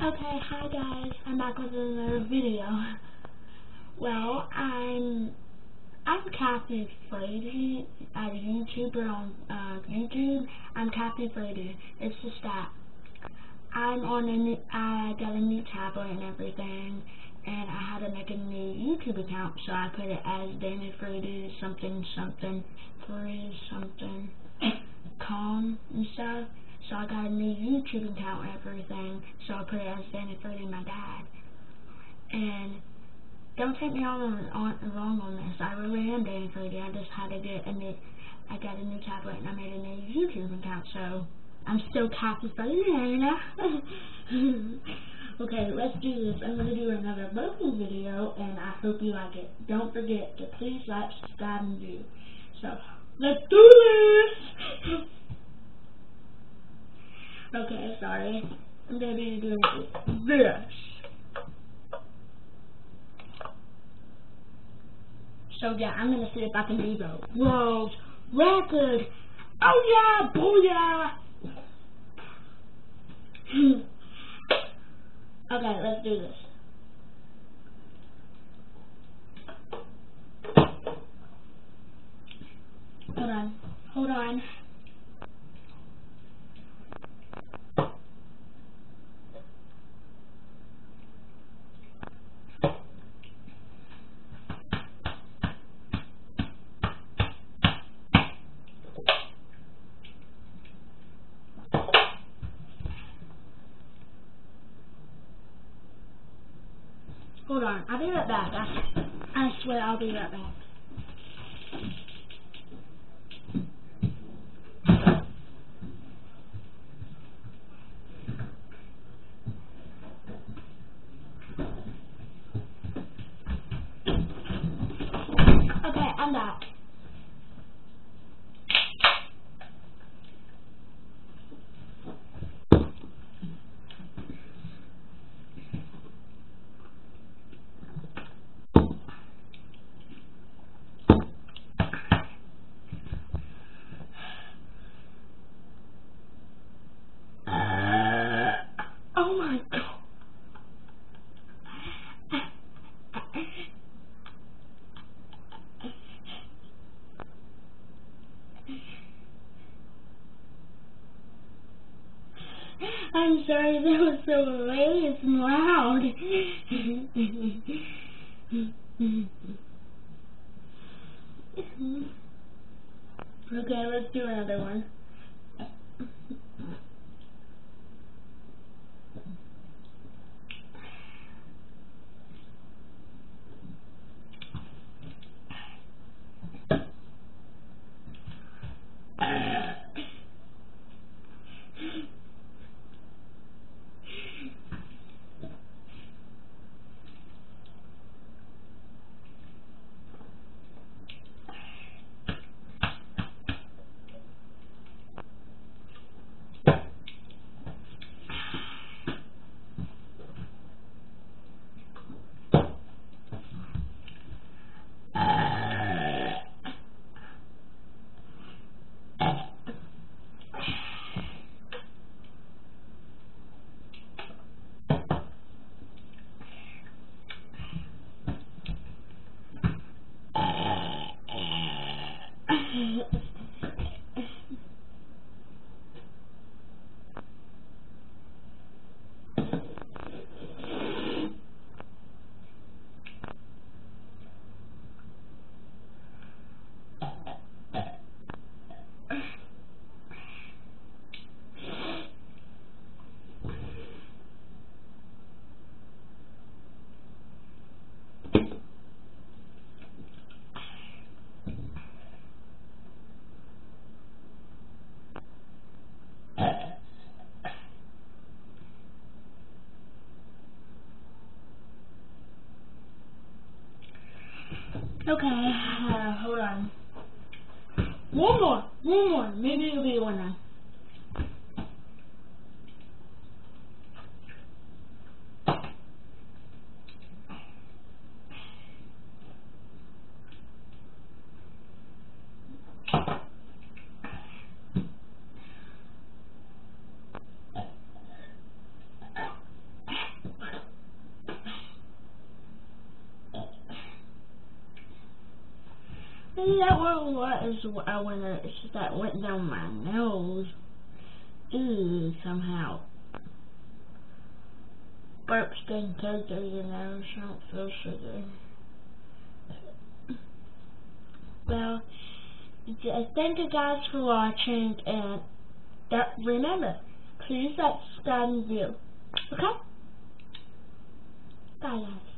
Okay, hi guys, I'm back with another video. Well, I'm Kathy Frady, a YouTuber on YouTube. I'm Kathy Frady. It's just that I got a new tablet and everything, and I had to make a new YouTube account, so I put it as Danny Frady something free something com and stuff. So I got a new YouTube account and everything, so I put it as Danny Frady, my dad. And don't take me wrong on this. I really am Danny Frady. I just had to I got a new tablet and I made a new YouTube account, so I'm still Kathy Frady, you know? Okay, let's do this. I'm going to do another burping video, and I hope you like it. Don't forget to please like, subscribe, and view. So, let's do this! Okay, sorry. I'm going to be doing this. So yeah, I'm going to see if I can do the world record. Oh yeah, booyah! Okay, let's do this. Hold on. Hold on, I'll be right back. I swear I'll be right back. Okay, I'm back. Oh my god. I'm sorry, that was so late and loud. Okay, let's do another one. Okay, hold on. One more. Maybe it'll be one now. That one was when that went down my nose. Ew, somehow. Burps didn't go through your nose. I don't feel so good. Well, thank you guys for watching, and remember, please subscribe and view. Okay? Bye guys.